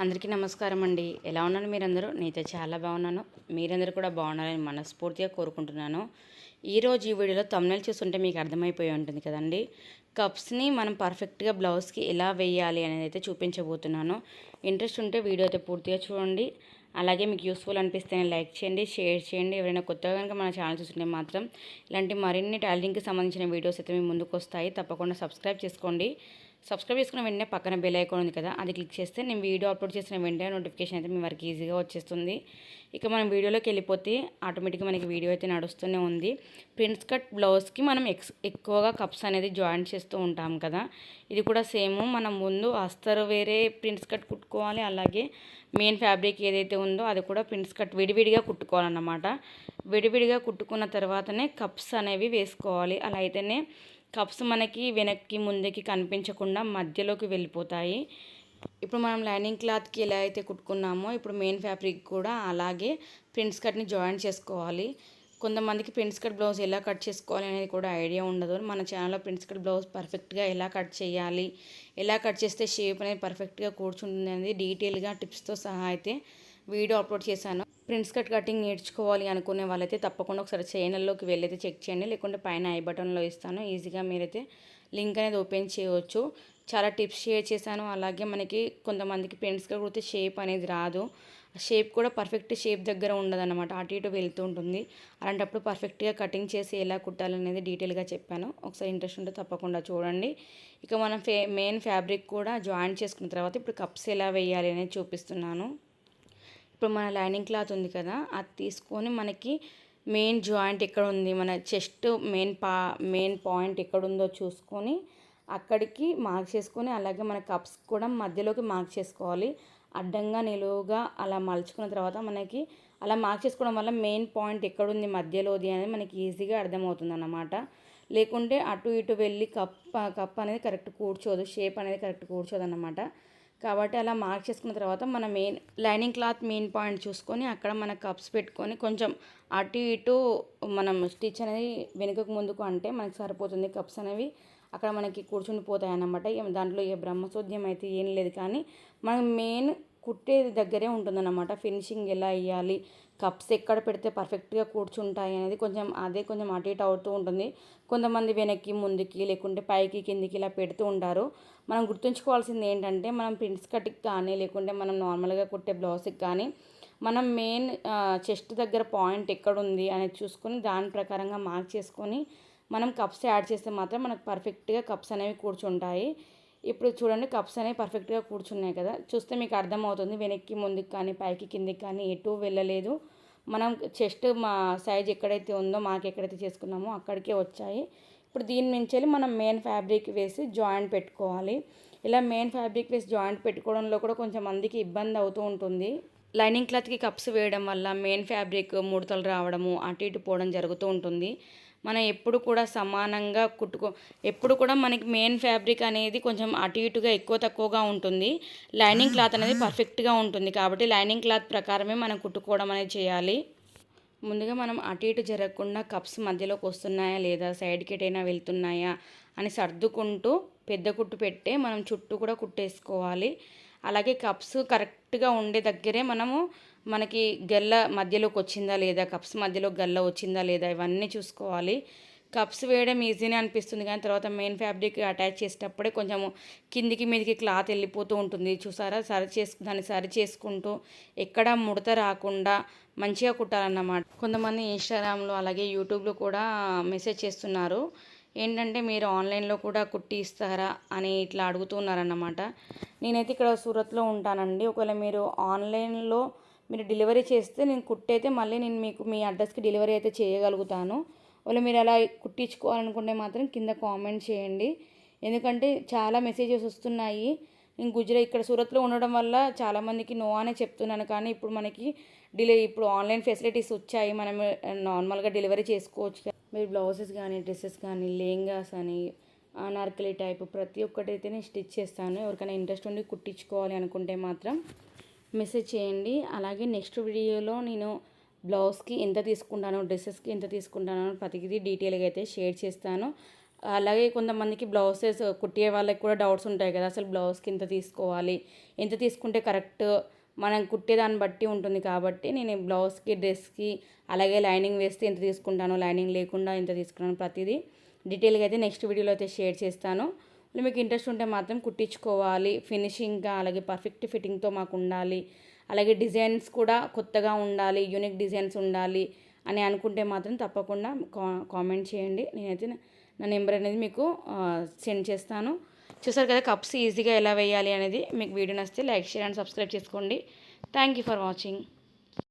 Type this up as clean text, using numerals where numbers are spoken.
అందరికీ నమస్కారం అండి. ఎలా ఉన్నారు మీరందరూ? నేనైతే చాలా బాగున్నాను. మీరందరూ కూడా బాగున్నారని మనస్ఫూర్తిగా కోరుకుంటున్నాను. ఈరోజు ఈ వీడియోలో థంబ్‌నెయిల్ చూస్తుంటే మీకు అర్థమైపోయి ఉంటుంది కదండీ! కప్స్‌ని మనం పర్ఫెక్ట్‌గా బ్లౌజ్‌కి ఎలా వేయాలి అనేది అయితే చూపించబోతున్నాను. ఇంట్రెస్ట్ ఉంటే వీడియో అయితే పూర్తిగా చూడండి. అలాగే మీకు యూస్ఫుల్ అనిపిస్తేనే లైక్ చేయండి, షేర్ చేయండి. ఎవరైనా కొత్తగా కనుక మన ఛానల్ చూస్తుంటే మాత్రం ఇలాంటి మరిన్ని టైలరింగ్‌కి సంబంధించిన వీడియోస్ అయితే మీ ముందుకు వస్తాయి. తప్పకుండా సబ్స్క్రైబ్ చేసుకోండి. సబ్స్క్రైబ్ చేసుకున్న వెంటనే పక్కన బెల్ ఐకాన్ ఉంది కదా, అది క్లిక్ చేస్తే నేను వీడియో అప్లోడ్ చేసిన వెంటనే నోటిఫికేషన్ అయితే మీ వరకు ఈజీగా వచ్చేస్తుంది. ఇక మనం వీడియోలోకి వెళ్ళిపోతే ఆటోమేటిక్గా మనకి వీడియో అయితే నడుస్తూనే ఉంది. ప్రిన్స్ కట్ బ్లౌజ్కి మనం ఎక్కువగా కప్స్ అనేది జాయిన్ చేస్తూ ఉంటాం కదా. ఇది కూడా సేమ్ మనం ముందు అస్తరు వేరే ప్రిన్స్ కట్ కుట్టుకోవాలి. అలాగే మెయిన్ ఫ్యాబ్రిక్ ఏదైతే ఉందో అది కూడా ప్రిన్స్ కట్ విడివిడిగా కుట్టుకోవాలన్నమాట. విడివిడిగా కుట్టుకున్న తర్వాతనే కప్స్ అనేవి వేసుకోవాలి. అలా అయితేనే కప్స్ మనకి వెనక్కి ముందుకి కనిపించకుండా మధ్యలోకి వెళ్ళిపోతాయి. ఇప్పుడు మనం లైనింగ్ క్లాత్కి ఎలా అయితే కుట్టుకున్నామో ఇప్పుడు మెయిన్ ఫ్యాబ్రిక్ కూడా అలాగే ప్రిన్స్ కట్ని జాయిన్ చేసుకోవాలి. కొంతమందికి ప్రిన్స్ కట్ బ్లౌజ్ ఎలా కట్ చేసుకోవాలి అనేది కూడా ఐడియా ఉండదు. మన ఛానల్లో ప్రిన్స్ కట్ బ్లౌజ్ పర్ఫెక్ట్గా ఎలా కట్ చేయాలి, ఎలా కట్ చేస్తే షేప్ అనేది పర్ఫెక్ట్గా కూర్చుంటుంది అనేది డీటెయిల్గా టిప్స్తో సహా అయితే వీడియో అప్లోడ్ చేశాను. ప్రిన్స్ కటింగ్ నేర్చుకోవాలి అనుకునే వాళ్ళైతే తప్పకుండా ఒకసారి ఛానల్లోకి వెళ్ళైతే చెక్ చేయండి. లేకుంటే పైన ఐ బటన్లో ఇస్తాను, ఈజీగా మీరైతే లింక్ అనేది ఓపెన్ చేయవచ్చు. చాలా టిప్స్ షేర్ చేశాను. అలాగే మనకి కొంతమందికి ప్రిన్స్ కట్ కుడితే షేప్ అనేది రాదు. షేప్ కూడా పర్ఫెక్ట్ షేప్ దగ్గర ఉండదన్నమాట, అటు ఇటు వెళ్తూ ఉంటుంది. అలాంటప్పుడు పర్ఫెక్ట్గా కటింగ్ చేసి ఎలా కుట్టాలనేది డీటెయిల్గా చెప్పాను. ఒకసారి ఇంట్రెస్ట్ ఉంటే తప్పకుండా చూడండి. ఇక మనం మెయిన్ ఫ్యాబ్రిక్ కూడా జాయిన్ చేసుకున్న తర్వాత ఇప్పుడు కప్స్ ఎలా వేయాలి అనేది చూపిస్తున్నాను. ఇప్పుడు మన లైనింగ్ క్లాత్ ఉంది కదా, అది తీసుకొని మనకి మెయిన్ జాయింట్ ఎక్కడ ఉంది, మన చెస్ట్ మెయిన్ పాయింట్ ఎక్కడ ఉందో చూసుకొని అక్కడికి మార్క్ చేసుకొని, అలాగే మన కప్స్ కూడా మధ్యలోకి మార్క్ చేసుకోవాలి. అడ్డంగా నిలువుగా అలా మలుచుకున్న తర్వాత మనకి అలా మార్క్ చేసుకోవడం వల్ల మెయిన్ పాయింట్ ఎక్కడుంది మధ్యలోది అనేది మనకి ఈజీగా అర్థమవుతుంది అన్నమాట. లేకుంటే అటు ఇటు వెళ్ళి కప్ అనేది కరెక్ట్ కూర్చోదు, షేప్ అనేది కరెక్ట్ కూర్చోదు అన్నమాట. కాబట్టి అలా మార్క్ చేసుకున్న తర్వాత మన main lining cloth main point చూసుకొని అక్కడ మన కప్స్ పెట్టుకొని కొంచెం అటు ఇటు మనం స్టిచ్ అనేది వెనుకకు ముందుకు అంటే మనకి సరిపోతుంది. కప్స్ అనేవి అక్కడ మనకి కూర్చుని పోతాయి అన్నమాట. దాంట్లో ఏ బ్రహ్మశోద్యం అయితే ఏం లేదు, కానీ మనం మెయిన్ కుట్టేది దగ్గరే ఉంటుందన్నమాట. ఫినిషింగ్ ఎలా వేయాలి, కప్స్ ఎక్కడ పెడితే పర్ఫెక్ట్గా కూర్చుంటాయి అనేది కొంచెం అటు ఇటు అవుతూ ఉంటుంది. కొంతమంది వెనక్కి ముందుకి లేకుంటే పైకి కిందికి ఇలా పెడుతూ ఉంటారు. మనం గుర్తుంచుకోవాల్సింది ఏంటంటే మనం ప్రిన్స్ కట్కి కానీ లేకుంటే మనం నార్మల్గా కుట్టే బ్లౌజ్కి కానీ మనం మెయిన్ చెస్ట్ దగ్గర పాయింట్ ఎక్కడుంది అనేది చూసుకొని దాని ప్రకారంగా మార్క్ చేసుకొని మనం కప్స్ యాడ్ చేస్తే మాత్రం మనకు పర్ఫెక్ట్గా కప్స్ అనేవి కూర్చుంటాయి. ఇప్పుడు చూడండి, కప్స్ అనేవి పర్ఫెక్ట్గా కూర్చున్నాయి కదా. చూస్తే మీకు అర్థమవుతుంది వెనక్కి ముందుకు కానీ పైకి కిందికి కానీ ఎటు వెళ్ళలేదు. మనం చెస్ట్ మా సైజ్ ఎక్కడైతే ఉందో మార్క్ ఎక్కడైతే చేసుకున్నామో అక్కడికే వచ్చాయి. ఇప్పుడు దీని నుంచి మనం మెయిన్ ఫ్యాబ్రిక్ వేసి జాయింట్ పెట్టుకోవాలి. ఇలా మెయిన్ ఫ్యాబ్రిక్ వేసి జాయింట్ పెట్టుకోవడంలో కూడా కొంచెం మందికి ఇబ్బంది అవుతూ ఉంటుంది. లైనింగ్ క్లాత్కి కప్స్ వేయడం వల్ల మెయిన్ ఫ్యాబ్రిక్ ముడతలు రావడము అటు ఇటు పోవడం జరుగుతూ ఉంటుంది. మనం ఎప్పుడు కూడా సమానంగా ఎప్పుడు కూడా మనకి మెయిన్ ఫ్యాబ్రిక్ అనేది కొంచెం అటు ఇటుగా ఎక్కువ తక్కువగా ఉంటుంది. లైనింగ్ క్లాత్ అనేది పర్ఫెక్ట్గా ఉంటుంది. కాబట్టి లైనింగ్ క్లాత్ ప్రకారమే మనం కుట్టుకోవడం అనేది చేయాలి. ముందుగా మనం అటు ఇటు జరగకుండా కప్స్ మధ్యలోకి వస్తున్నాయా లేదా, సైడ్కి ఎటైనా వెళ్తున్నాయా అని సర్దుకుంటూ పెద్ద కుట్టు పెట్టే మనం చుట్టూ కూడా కుట్టేసుకోవాలి. అలాగే కప్స్ కరెక్ట్గా ఉండే దగ్గరే మనకి గల్ల మధ్యలోకి వచ్చిందా లేదా, కప్స్ మధ్యలో గల్ల వచ్చిందా లేదా ఇవన్నీ చూసుకోవాలి. కప్స్ వేయడం ఈజీనే అనిపిస్తుంది, కానీ తర్వాత మెయిన్ ఫ్యాబ్రిక్ అటాచ్ చేసేటప్పుడే కొంచెము కిందికి మీదికి క్లాత్ వెళ్ళిపోతూ ఉంటుంది. చూసారా, దాన్ని సరి చేసుకుంటూ ఎక్కడ ముడత రాకుండా మంచిగా కుట్టాలన్నమాట. కొంతమంది ఇన్స్టాగ్రామ్లో అలాగే యూట్యూబ్లో కూడా మెసేజ్ చేస్తున్నారు, ఏంటంటే మీరు ఆన్లైన్లో కూడా కుట్టి ఇస్తారా అని ఇట్లా అడుగుతున్నారన్నమాట. నేనైతే ఇక్కడ సూరత్లో ఉంటానండి. ఒకవేళ మీరు ఆన్లైన్లో మీరు డెలివరీ చేస్తే నేను కుట్టయితే మళ్ళీ నేను మీకు మీ అడ్రస్కి డెలివరీ అయితే చేయగలుగుతాను. ఒకవేళ మీరు అలా కుట్టించుకోవాలనుకుంటే మాత్రం కింద కామెంట్ చేయండి. ఎందుకంటే చాలా మెసేజెస్ వస్తున్నాయి. నేను ఇక్కడ సూరత్లో ఉండడం వల్ల చాలామందికి నో అనే చెప్తున్నాను, కానీ ఇప్పుడు మనకి ఇప్పుడు ఆన్లైన్ ఫెసిలిటీస్ వచ్చాయి. మనం నార్మల్గా డెలివరీ చేసుకోవచ్చు. మీరు బ్లౌజెస్ కానీ డ్రెస్సెస్ కానీ లెహంగాస్ అని అనార్కలి టైప్ ప్రతి ఒక్కటైతే నేను స్టిచ్ చేస్తాను. ఎవరికైనా ఇంట్రెస్ట్ ఉండి కుట్టించుకోవాలి అనుకుంటే మాత్రం మెసేజ్ చేయండి. అలాగే నెక్స్ట్ వీడియోలో నేను బ్లౌజ్కి ఎంత తీసుకుంటానో డ్రెస్సెస్కి ఎంత తీసుకుంటానో ప్రతిదీ డీటెయిల్గా అయితే షేర్ చేస్తాను. అలాగే కొంతమందికి బ్లౌజెస్ కుట్టే వాళ్ళకి కూడా డౌట్స్ ఉంటాయి కదా, అసలు బ్లౌజ్కి ఎంత తీసుకోవాలి, ఎంత తీసుకుంటే కరెక్ట్, మనం కుట్టేదాన్ని బట్టి ఉంటుంది. కాబట్టి నేను బ్లౌజ్కి, డ్రెస్కి, అలాగే లైనింగ్ వేస్తే ఎంత తీసుకుంటాను, లైనింగ్ లేకుండా ఎంత తీసుకున్నాను, ప్రతిదీ డీటెయిల్గా అయితే నెక్స్ట్ వీడియోలో అయితే షేర్ చేస్తాను. మీకు ఇంట్రెస్ట్ ఉంటే మాత్రం కుట్టించుకోవాలి, ఫినిషింగ్గా అలాగే పర్ఫెక్ట్ ఫిట్టింగ్తో మాకు ఉండాలి, అలాగే డిజైన్స్ కూడా కొత్తగా ఉండాలి, యూనిక్ డిజైన్స్ ఉండాలి అని అనుకుంటే మాత్రం తప్పకుండా కామెంట్ చేయండి. నేనైతే నా నెంబర్ అనేది మీకు సెండ్ చేస్తాను. చూసారు కదా కప్స్ ఈజీగా ఎలా వేయాలి అనేది. మీకు వీడియో నచ్చితే లైక్, షేర్ అండ్ సబ్స్క్రైబ్ చేసుకోండి. Thank you for watching.